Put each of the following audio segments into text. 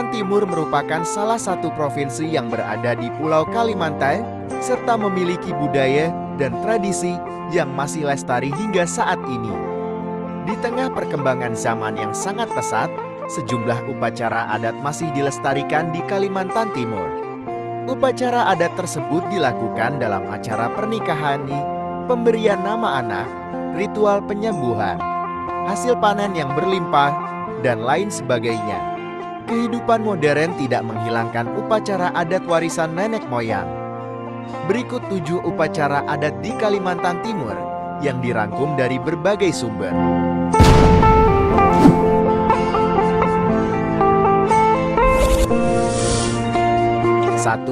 Kalimantan Timur merupakan salah satu provinsi yang berada di Pulau Kalimantan, serta memiliki budaya dan tradisi yang masih lestari hingga saat ini. Di tengah perkembangan zaman yang sangat pesat, sejumlah upacara adat masih dilestarikan di Kalimantan Timur. Upacara adat tersebut dilakukan dalam acara pernikahan, pemberian nama anak, ritual penyembuhan, hasil panen yang berlimpah, dan lain sebagainya. Kehidupan modern tidak menghilangkan upacara adat warisan nenek moyang. Berikut 7 upacara adat di Kalimantan Timur yang dirangkum dari berbagai sumber. 1.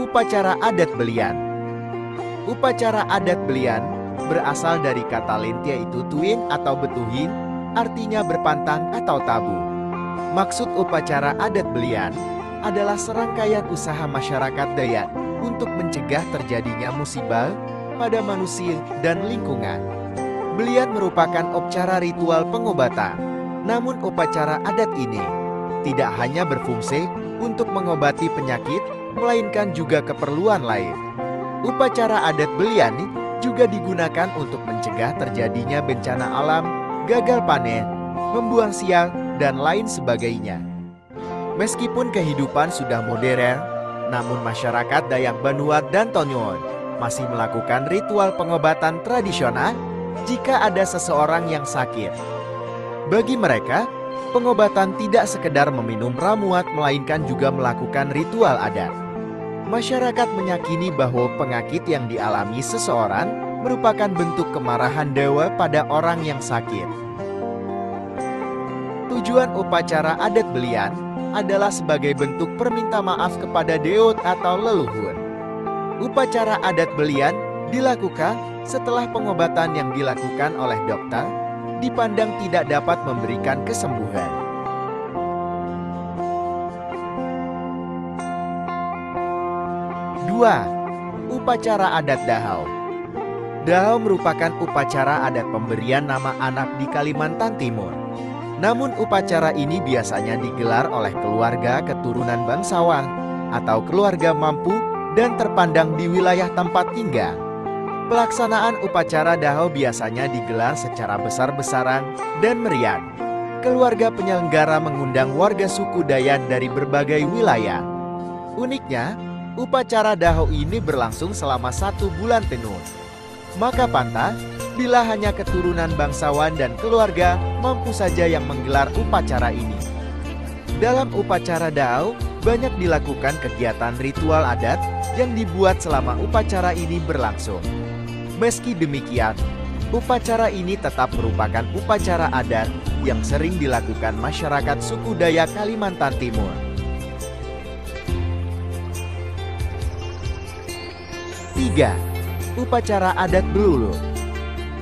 Upacara adat belian. Upacara adat belian berasal dari kata lint, yaitu tuin atau betuhin, artinya berpantang atau tabu. Maksud upacara adat belian adalah serangkaian usaha masyarakat Dayak untuk mencegah terjadinya musibah pada manusia dan lingkungan. Belian merupakan upacara ritual pengobatan. Namun upacara adat ini tidak hanya berfungsi untuk mengobati penyakit, melainkan juga keperluan lain. Upacara adat belian juga digunakan untuk mencegah terjadinya bencana alam, gagal panen, membuang sial, dan lain sebagainya. Meskipun kehidupan sudah modern, namun masyarakat Dayak Banuat dan Tonyon masih melakukan ritual pengobatan tradisional jika ada seseorang yang sakit. Bagi mereka, pengobatan tidak sekedar meminum ramuan, melainkan juga melakukan ritual adat. Masyarakat meyakini bahwa penyakit yang dialami seseorang merupakan bentuk kemarahan dewa pada orang yang sakit. Tujuan upacara adat belian adalah sebagai bentuk perminta maaf kepada dewa atau leluhur. Upacara adat belian dilakukan setelah pengobatan yang dilakukan oleh dokter dipandang tidak dapat memberikan kesembuhan. 2. Upacara adat Dahau. Dahau merupakan upacara adat pemberian nama anak di Kalimantan Timur. Namun upacara ini biasanya digelar oleh keluarga keturunan bangsawan atau keluarga mampu dan terpandang di wilayah tempat tinggal. Pelaksanaan upacara Dahau biasanya digelar secara besar-besaran dan meriah. Keluarga penyelenggara mengundang warga suku Dayak dari berbagai wilayah. Uniknya, upacara Dahau ini berlangsung selama 1 bulan penuh. Maka pantas, bila hanya keturunan bangsawan dan keluarga mampu saja yang menggelar upacara ini. Dalam upacara Dahau, banyak dilakukan kegiatan ritual adat yang dibuat selama upacara ini berlangsung. Meski demikian, upacara ini tetap merupakan upacara adat yang sering dilakukan masyarakat suku Dayak Kalimantan Timur. 3. Upacara adat Bluluh.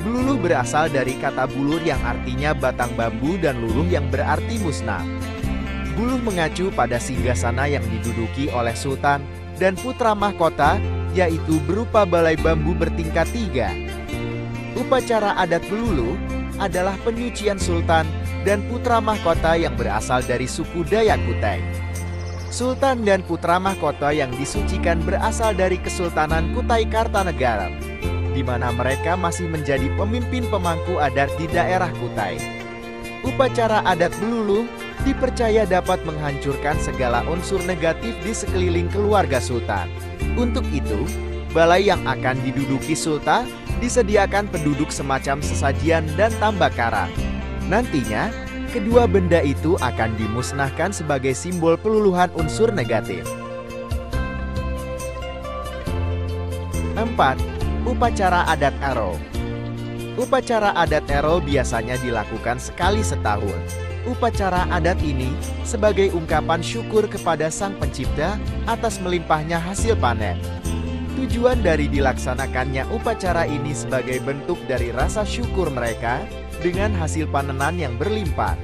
Bluluh berasal dari kata bulur yang artinya batang bambu dan luluh yang berarti musnah. Buluh mengacu pada singgasana yang diduduki oleh sultan dan putra mahkota, yaitu berupa balai bambu bertingkat 3. Upacara adat Bluluh adalah penyucian sultan dan putra mahkota yang berasal dari suku Dayak Kutai. Sultan dan putra mahkota yang disucikan berasal dari Kesultanan Kutai Kartanegara, di mana mereka masih menjadi pemimpin pemangku adat di daerah Kutai. Upacara adat Bluluh dipercaya dapat menghancurkan segala unsur negatif di sekeliling keluarga sultan. Untuk itu, balai yang akan diduduki sultan disediakan penduduk semacam sesajian dan tambak karang. Nantinya, kedua benda itu akan dimusnahkan sebagai simbol peluluhan unsur negatif. 4. Upacara adat Ero. Upacara adat Ero biasanya dilakukan sekali setahun. Upacara adat ini sebagai ungkapan syukur kepada Sang Pencipta atas melimpahnya hasil panen. Tujuan dari dilaksanakannya upacara ini sebagai bentuk dari rasa syukur mereka dengan hasil panenan yang berlimpah.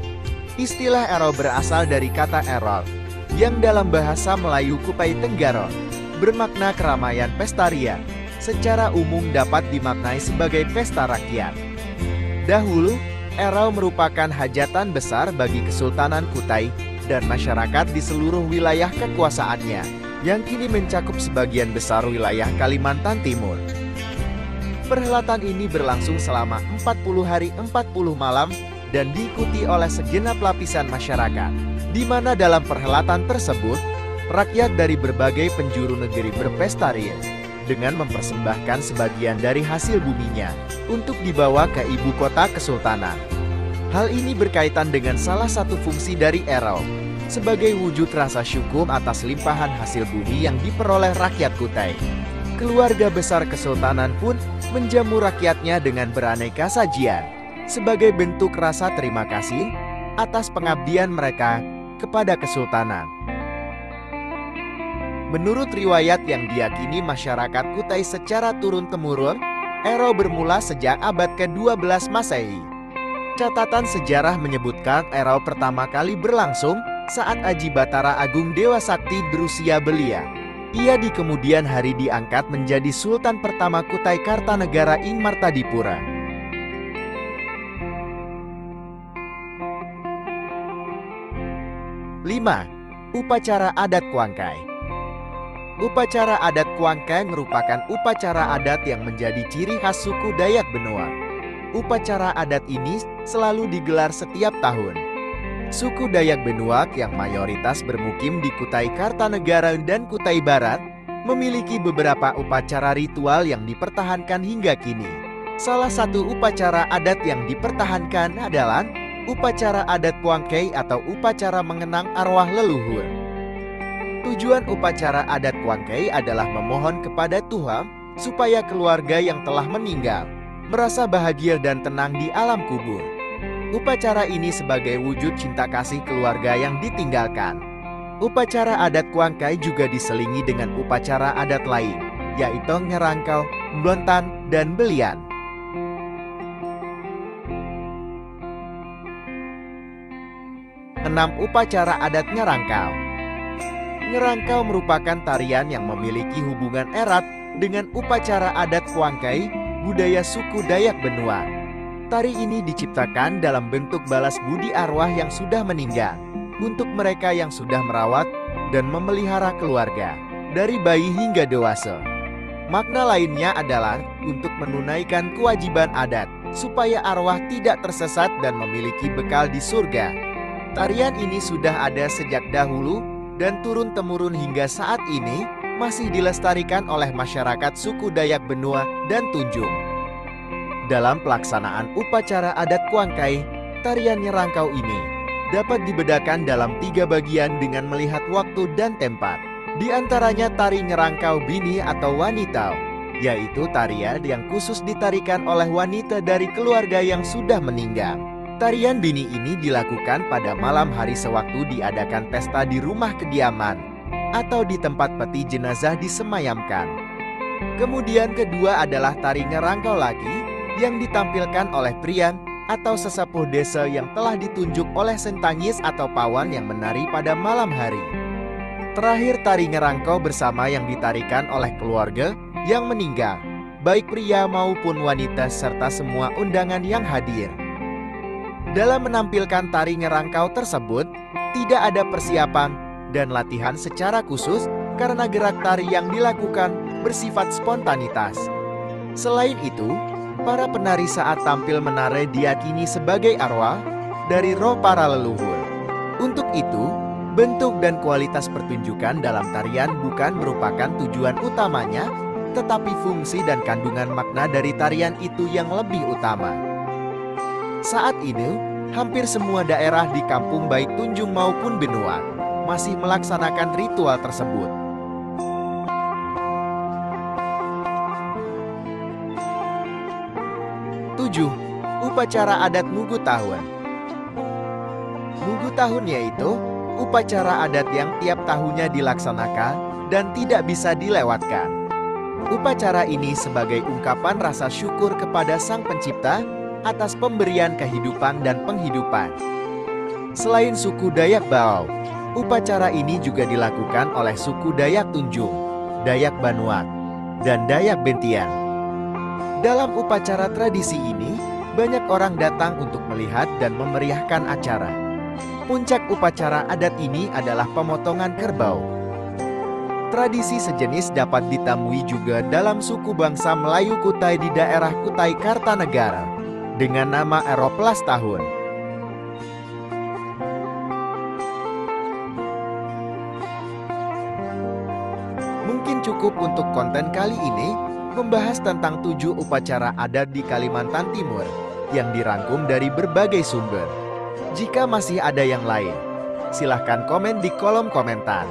Istilah Ero berasal dari kata erol, yang dalam bahasa Melayu Kutai Tenggara bermakna keramaian pesta ria. Secara umum dapat dimaknai sebagai pesta rakyat. Dahulu, Ero merupakan hajatan besar bagi Kesultanan Kutai dan masyarakat di seluruh wilayah kekuasaannya, yang kini mencakup sebagian besar wilayah Kalimantan Timur. Perhelatan ini berlangsung selama 40 hari 40 malam dan diikuti oleh segenap lapisan masyarakat, di mana dalam perhelatan tersebut, rakyat dari berbagai penjuru negeri berpesta riuh dengan mempersembahkan sebagian dari hasil buminya untuk dibawa ke ibu kota kesultanan. Hal ini berkaitan dengan salah satu fungsi dari Ero, sebagai wujud rasa syukur atas limpahan hasil bumi yang diperoleh rakyat Kutai. Keluarga besar kesultanan pun menjamu rakyatnya dengan beraneka sajian, sebagai bentuk rasa terima kasih atas pengabdian mereka kepada kesultanan. Menurut riwayat yang diyakini masyarakat Kutai secara turun-temurun, Ero bermula sejak abad ke-12 Masehi. Catatan sejarah menyebutkan Ero pertama kali berlangsung saat Aji Batara Agung Dewa Sakti berusia belia. Ia di kemudian hari diangkat menjadi Sultan pertama Kutai Kartanegara ing Martadipura. Lima, upacara adat Kuangkai. Upacara adat Kuangkai merupakan upacara adat yang menjadi ciri khas suku Dayak Benua. Upacara adat ini selalu digelar setiap tahun. Suku Dayak Benua yang mayoritas bermukim di Kutai Kartanegara dan Kutai Barat memiliki beberapa upacara ritual yang dipertahankan hingga kini. Salah satu upacara adat yang dipertahankan adalah upacara adat Kuangkai atau upacara mengenang arwah leluhur. Tujuan upacara adat Kuangkai adalah memohon kepada Tuhan supaya keluarga yang telah meninggal merasa bahagia dan tenang di alam kubur. Upacara ini sebagai wujud cinta kasih keluarga yang ditinggalkan. Upacara adat Kuangkai juga diselingi dengan upacara adat lain, yaitu Ngerangkau, Blontan, dan Belian. Enam, upacara adat Ngerangkau. Ngerangkau merupakan tarian yang memiliki hubungan erat dengan upacara adat Kuangkai, budaya suku Dayak Benua. Tari ini diciptakan dalam bentuk balas budi arwah yang sudah meninggal untuk mereka yang sudah merawat dan memelihara keluarga, dari bayi hingga dewasa. Makna lainnya adalah untuk menunaikan kewajiban adat, supaya arwah tidak tersesat dan memiliki bekal di surga. Tarian ini sudah ada sejak dahulu dan turun-temurun hingga saat ini masih dilestarikan oleh masyarakat suku Dayak Benua dan Tunjung. Dalam pelaksanaan upacara adat Kuangkai, tarian Ngerangkau ini dapat dibedakan dalam 3 bagian dengan melihat waktu dan tempat. Di antaranya tari Ngerangkau Bini atau wanita, yaitu tarian yang khusus ditarikan oleh wanita dari keluarga yang sudah meninggal. Tarian Bini ini dilakukan pada malam hari sewaktu diadakan pesta di rumah kediaman atau di tempat peti jenazah disemayamkan. Kemudian kedua adalah tari Ngerangkau lagi, yang ditampilkan oleh prian atau sesepuh desa yang telah ditunjuk oleh sentangis atau pawan yang menari pada malam hari. Terakhir tari Ngerangkau bersama yang ditarikan oleh keluarga yang meninggal, baik pria maupun wanita serta semua undangan yang hadir. Dalam menampilkan tari Ngerangkau tersebut, tidak ada persiapan dan latihan secara khusus karena gerak tari yang dilakukan bersifat spontanitas. Selain itu, para penari saat tampil menari diyakini sebagai arwah dari roh para leluhur. Untuk itu, bentuk dan kualitas pertunjukan dalam tarian bukan merupakan tujuan utamanya, tetapi fungsi dan kandungan makna dari tarian itu yang lebih utama. Saat ini, hampir semua daerah di kampung baik Tunjung maupun Benua masih melaksanakan ritual tersebut. 7. Upacara adat Mugu Tahun. Mugu Tahun yaitu upacara adat yang tiap tahunnya dilaksanakan dan tidak bisa dilewatkan. Upacara ini sebagai ungkapan rasa syukur kepada Sang Pencipta atas pemberian kehidupan dan penghidupan. Selain suku Dayak Bau, upacara ini juga dilakukan oleh suku Dayak Tunjung, Dayak Banuak, dan Dayak Bentian. Dalam upacara tradisi ini, banyak orang datang untuk melihat dan memeriahkan acara. Puncak upacara adat ini adalah pemotongan kerbau. Tradisi sejenis dapat ditemui juga dalam suku bangsa Melayu Kutai di daerah Kutai Kartanegara dengan nama Eroplas Tahun. Mungkin cukup untuk konten kali ini membahas tentang 7 upacara adat di Kalimantan Timur yang dirangkum dari berbagai sumber. Jika masih ada yang lain, silahkan komen di kolom komentar.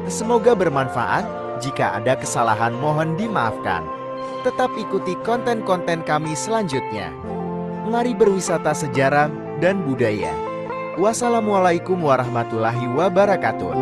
Semoga bermanfaat. Jika ada kesalahan mohon dimaafkan. Tetap ikuti konten-konten kami selanjutnya. Mari berwisata sejarah dan budaya. Wassalamualaikum warahmatullahi wabarakatuh.